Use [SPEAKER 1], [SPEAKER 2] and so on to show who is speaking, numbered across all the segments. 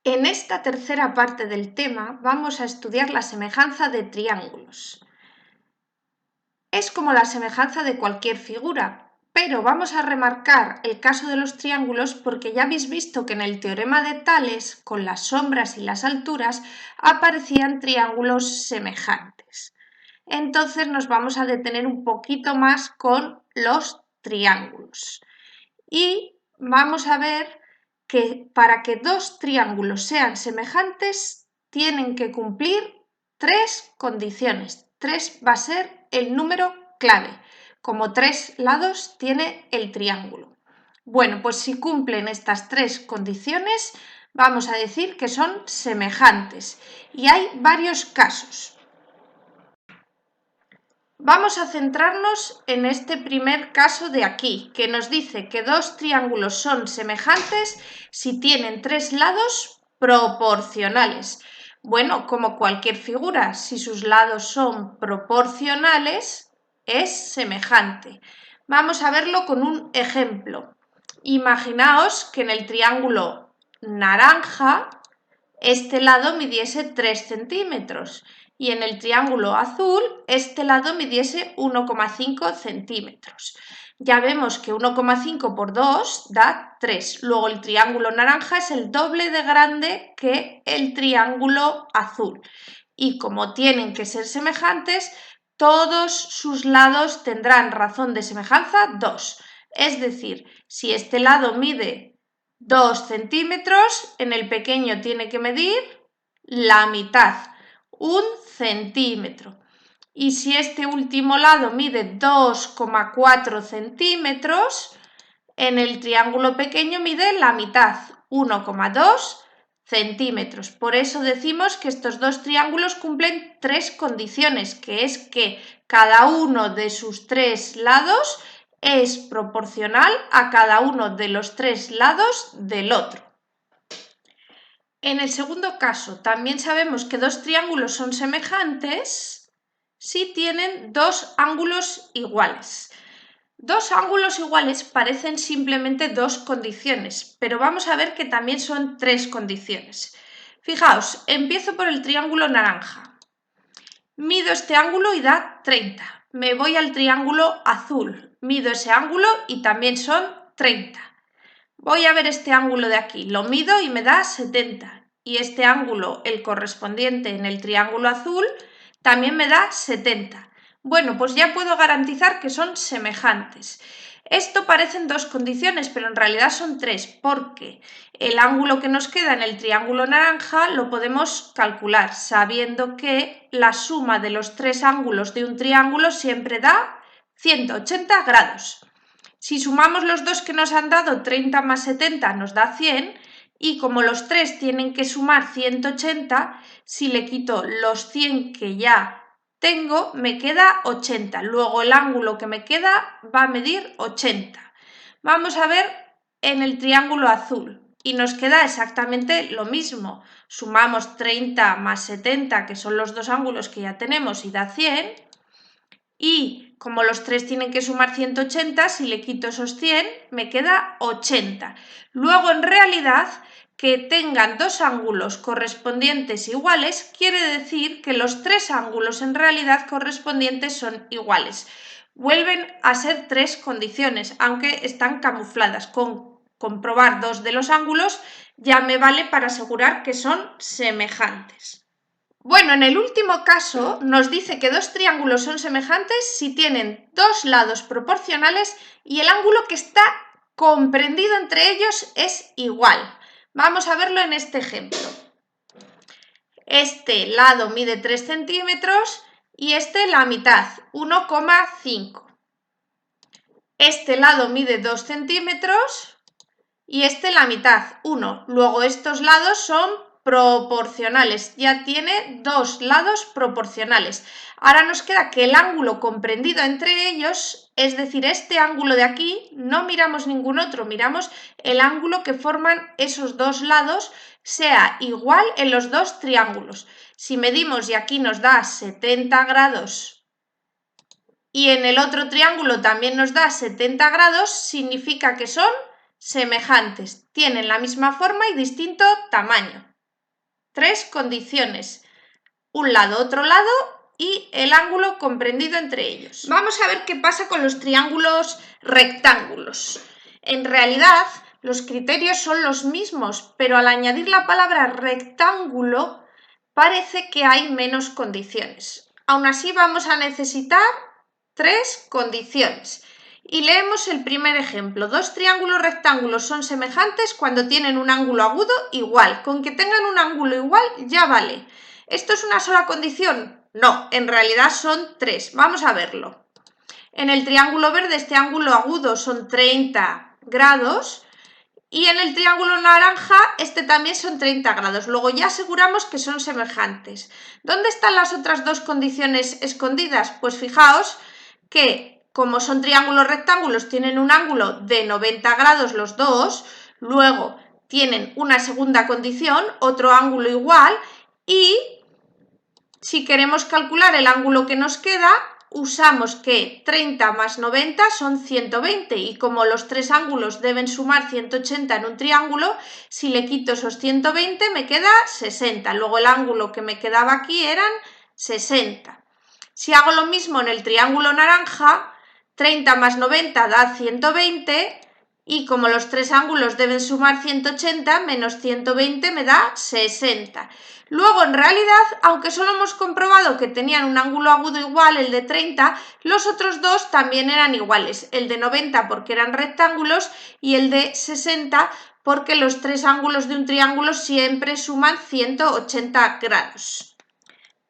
[SPEAKER 1] En esta tercera parte del tema vamos a estudiar la semejanza de triángulos. Es como la semejanza de cualquier figura, pero vamos a remarcar el caso de los triángulos porque ya habéis visto que en el teorema de Tales, con las sombras y las alturas, aparecían triángulos semejantes. Entonces nos vamos a detener un poquito más con los triángulos. Y vamos a ver que para que dos triángulos sean semejantes tienen que cumplir tres condiciones. 3 va a ser el número clave, como 3 lados tiene el triángulo. Bueno, pues si cumplen estas 3 condiciones, vamos a decir que son semejantes. Y hay varios casos. Vamos a centrarnos en este primer caso de aquí, que nos dice que dos triángulos son semejantes si tienen 3 lados proporcionales. Bueno, como cualquier figura, si sus lados son proporcionales, es semejante. Vamos a verlo con un ejemplo. Imaginaos que en el triángulo naranja este lado midiese 3 centímetros y en el triángulo azul este lado midiese 1,5 centímetros. Ya vemos que 1,5 por 2 da 3. Luego el triángulo naranja es el doble de grande que el triángulo azul. Y como tienen que ser semejantes, todos sus lados tendrán razón de semejanza 2. Es decir, si este lado mide 2 centímetros, en el pequeño tiene que medir la mitad, 1 centímetro. Y si este último lado mide 2,4 centímetros, en el triángulo pequeño mide la mitad, 1,2 centímetros. Por eso decimos que estos dos triángulos cumplen 3 condiciones, que es que cada uno de sus 3 lados es proporcional a cada uno de los 3 lados del otro. En el segundo caso, también sabemos que dos triángulos son semejantes si tienen dos ángulos iguales. Dos ángulos iguales parecen simplemente dos condiciones, pero vamos a ver que también son 3 condiciones. Fijaos, empiezo por el triángulo naranja. Mido este ángulo y da 30. Me voy al triángulo azul. Mido ese ángulo y también son 30. Voy a ver este ángulo de aquí. Lo mido y me da 70. Y este ángulo, el correspondiente en el triángulo azul, también me da 70. Bueno, pues ya puedo garantizar que son semejantes. Esto parecen dos condiciones, pero en realidad son 3, porque el ángulo que nos queda en el triángulo naranja lo podemos calcular, sabiendo que la suma de los 3 ángulos de un triángulo siempre da 180 grados. Si sumamos los dos que nos han dado, 30 más 70 nos da 100, y como los 3 tienen que sumar 180, si le quito los 100 que ya tengo, me queda 80. Luego el ángulo que me queda va a medir 80. Vamos a ver en el triángulo azul y nos queda exactamente lo mismo. Sumamos 30 más 70, que son los dos ángulos que ya tenemos, y da 100. Y como los 3 tienen que sumar 180, si le quito esos 100, me queda 80. Luego, en realidad, que tengan dos ángulos correspondientes iguales quiere decir que los 3 ángulos en realidad correspondientes son iguales. Vuelven a ser 3 condiciones, aunque están camufladas. Con comprobar 2 de los ángulos ya me vale para asegurar que son semejantes. Bueno, en el último caso nos dice que dos triángulos son semejantes si tienen dos lados proporcionales y el ángulo que está comprendido entre ellos es igual. Vamos a verlo en este ejemplo. Este lado mide 3 centímetros y este la mitad, 1,5. Este lado mide 2 centímetros y este la mitad, 1. Luego estos lados son proporcionales, ya tiene dos lados proporcionales. Ahora nos queda que el ángulo comprendido entre ellos, es decir, este ángulo de aquí, no miramos ningún otro, miramos el ángulo que forman esos dos lados, sea igual en los dos triángulos. Si medimos y aquí nos da 70 grados y en el otro triángulo también nos da 70 grados, significa que son semejantes, tienen la misma forma y distinto tamaño. tres condiciones. Un lado, otro lado y el ángulo comprendido entre ellos. Vamos a ver qué pasa con los triángulos rectángulos. En realidad, los criterios son los mismos, pero al añadir la palabra rectángulo, parece que hay menos condiciones. Aún así, vamos a necesitar tres condiciones. Y leemos el primer ejemplo. Dos triángulos rectángulos son semejantes cuando tienen un ángulo agudo igual. Con que tengan un ángulo igual ya vale. ¿Esto es una sola condición? No, en realidad son tres. Vamos a verlo. En el triángulo verde este ángulo agudo son 30 grados y en el triángulo naranja este también son 30 grados. Luego ya aseguramos que son semejantes. ¿Dónde están las otras dos condiciones escondidas? Pues fijaos que como son triángulos rectángulos tienen un ángulo de 90 grados los dos, luego tienen una segunda condición, otro ángulo igual y si queremos calcular el ángulo que nos queda, usamos que 30 más 90 son 120 y como los tres ángulos deben sumar 180 en un triángulo, si le quito esos 120 me queda 60. Luego el ángulo que me quedaba aquí eran 60. Si hago lo mismo en el triángulo naranja, 30 más 90 da 120 y como los tres ángulos deben sumar 180 menos 120 me da 60. Luego, en realidad, aunque solo hemos comprobado que tenían un ángulo agudo igual, el de 30, los otros dos también eran iguales. El de 90 porque eran rectángulos y el de 60 porque los tres ángulos de un triángulo siempre suman 180 grados.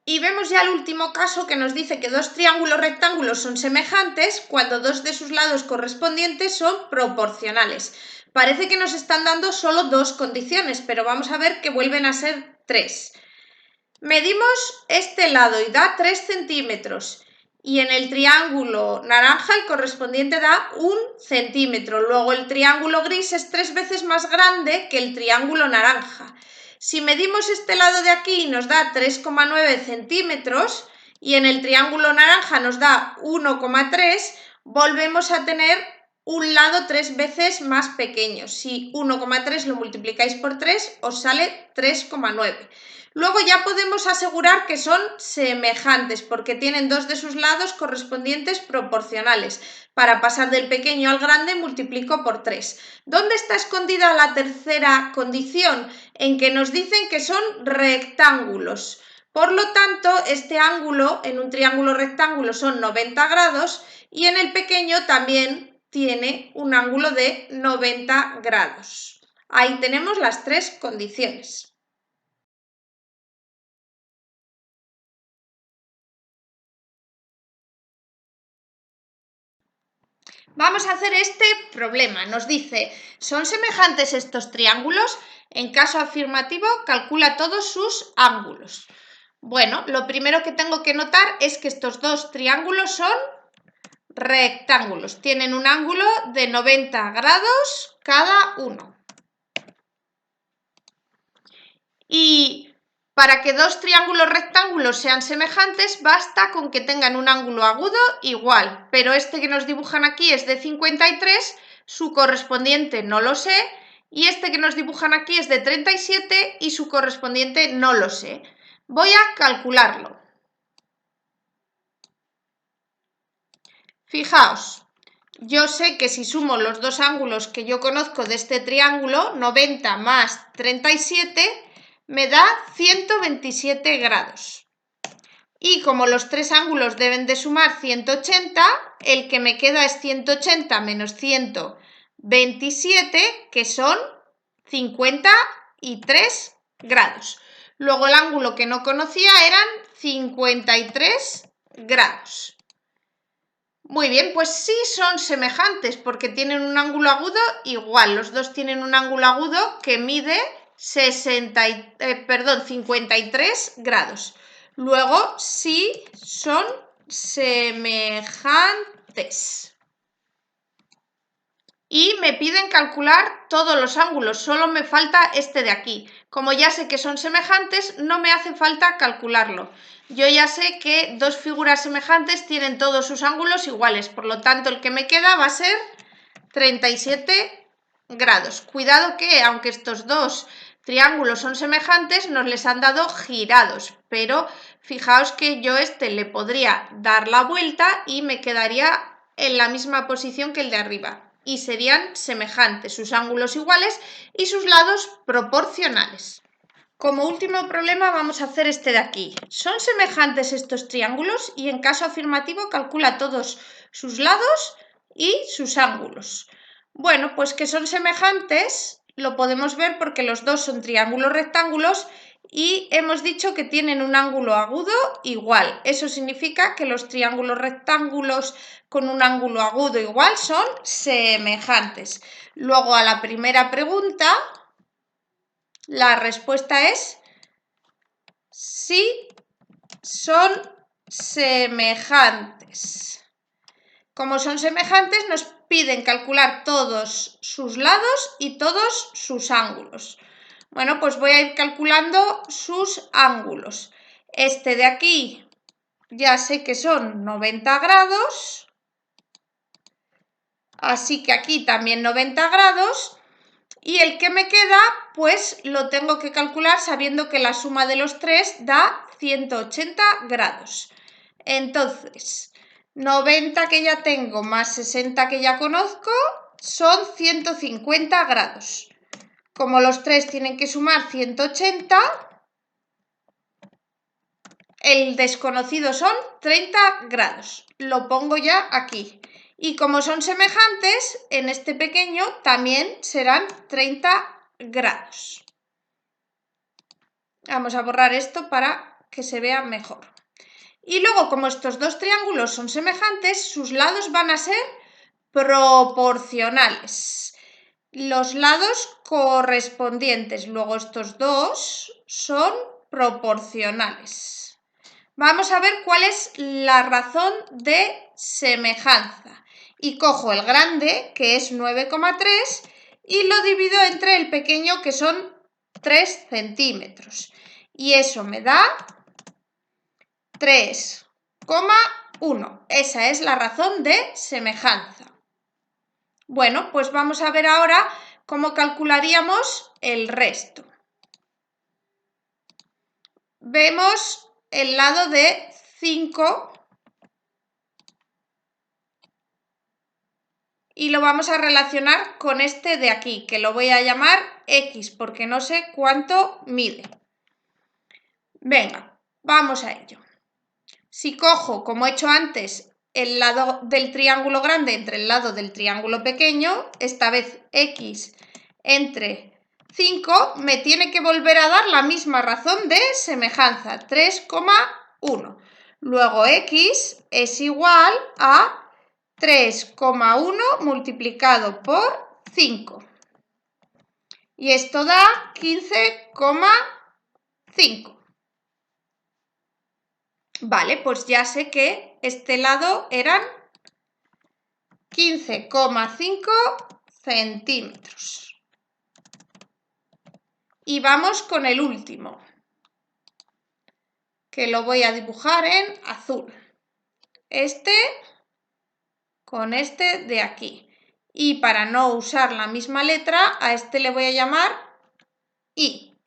[SPEAKER 1] Y vemos ya el último caso que nos dice que dos triángulos rectángulos son semejantes cuando dos de sus lados correspondientes son proporcionales. Parece que nos están dando solo dos condiciones, pero vamos a ver que vuelven a ser tres. Medimos este lado y da 3 centímetros y en el triángulo naranja el correspondiente da 1 centímetro. Luego el triángulo gris es 3 veces más grande que el triángulo naranja. Si medimos este lado de aquí nos da 3,9 centímetros y en el triángulo naranja nos da 1,3, volvemos a tener un lado 3 veces más pequeño. Si 1,3 lo multiplicáis por 3 os sale 3,9. Luego ya podemos asegurar que son semejantes porque tienen dos de sus lados correspondientes proporcionales. Para pasar del pequeño al grande multiplico por 3. ¿Dónde está escondida la tercera condición? En que nos dicen que son rectángulos. Por lo tanto, este ángulo en un triángulo rectángulo son 90 grados y en el pequeño también tiene un ángulo de 90 grados. Ahí tenemos las tres condiciones. Vamos a hacer este problema. Nos dice, ¿son semejantes estos triángulos? En caso afirmativo, calcula todos sus ángulos. Bueno, lo primero que tengo que notar es que estos dos triángulos son rectángulos. Tienen un ángulo de 90 grados cada uno. Y para que dos triángulos rectángulos sean semejantes, basta con que tengan un ángulo agudo igual, pero este que nos dibujan aquí es de 53, su correspondiente no lo sé, y este que nos dibujan aquí es de 37 y su correspondiente no lo sé. Voy a calcularlo. Fijaos, yo sé que si sumo los dos ángulos que yo conozco de este triángulo, 90 más 37, me da 127 grados. Y como los tres ángulos deben de sumar 180, el que me queda es 180 menos 127, que son 53 grados. Luego el ángulo que no conocía eran 53 grados. Muy bien, pues sí son semejantes porque tienen un ángulo agudo igual. Los dos tienen un ángulo agudo que mide 53 grados. Luego sí son semejantes. Y me piden calcular todos los ángulos, solo me falta este de aquí. Como ya sé que son semejantes, no me hace falta calcularlo. Yo ya sé que dos figuras semejantes tienen todos sus ángulos iguales, por lo tanto el que me queda va a ser 37 grados. Cuidado que, aunque estos dos triángulos son semejantes, nos les han dado girados, pero fijaos que yo le podría dar la vuelta y me quedaría en la misma posición que el de arriba y serían semejantes, sus ángulos iguales y sus lados proporcionales. Como último problema vamos a hacer este de aquí. Son semejantes estos triángulos y en caso afirmativo calcula todos sus lados y sus ángulos. Bueno, pues que son semejantes lo podemos ver porque los dos son triángulos rectángulos y hemos dicho que tienen un ángulo agudo igual. Eso significa que los triángulos rectángulos con un ángulo agudo igual son semejantes. Luego a la primera pregunta, la respuesta es sí, son semejantes. Como son semejantes, nos piden calcular todos sus lados y todos sus ángulos. Bueno, pues voy a ir calculando sus ángulos. Este de aquí ya sé que son 90 grados, así que aquí también 90 grados. Y el que me queda, pues lo tengo que calcular sabiendo que la suma de los tres da 180 grados. Entonces, 90 que ya tengo más 60 que ya conozco son 150 grados. Como los tres tienen que sumar 180, el desconocido son 30 grados. Lo pongo ya aquí. Y como son semejantes, en este pequeño también serán 30 grados. Vamos a borrar esto para que se vea mejor. Y luego, como estos dos triángulos son semejantes, sus lados van a ser proporcionales. Los lados correspondientes, luego estos dos son proporcionales. Vamos a ver cuál es la razón de semejanza. Y cojo el grande, que es 9,3, y lo divido entre el pequeño, que son 3 centímetros. Y eso me da 3,1. Esa es la razón de semejanza. Bueno, pues vamos a ver ahora cómo calcularíamos el resto. Vemos el lado de 5 y lo vamos a relacionar con este de aquí, que lo voy a llamar X, porque no sé cuánto mide. Venga, vamos a ello. Si cojo, como he hecho antes, el lado del triángulo grande entre el lado del triángulo pequeño, esta vez X entre 5, me tiene que volver a dar la misma razón de semejanza, 3,1. Luego X es igual a 3,1 multiplicado por 5. Y esto da 15,5. Vale, pues ya sé que este lado eran 15,5 centímetros. Y vamos con el último, que lo voy a dibujar en azul. Este con este de aquí. Y para no usar la misma letra, a este le voy a llamar I.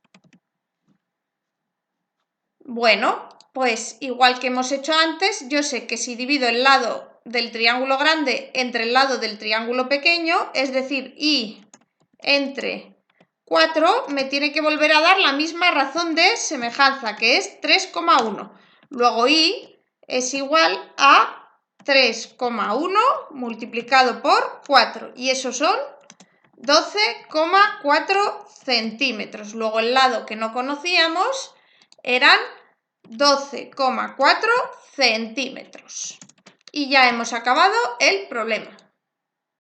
[SPEAKER 1] Bueno, pues igual que hemos hecho antes, yo sé que si divido el lado del triángulo grande entre el lado del triángulo pequeño, es decir, I entre 4, me tiene que volver a dar la misma razón de semejanza, que es 3,1. Luego I es igual a 3,1 multiplicado por 4 y eso son 12,4 centímetros. Luego el lado que no conocíamos eran 12,4 centímetros. Y ya hemos acabado el problema.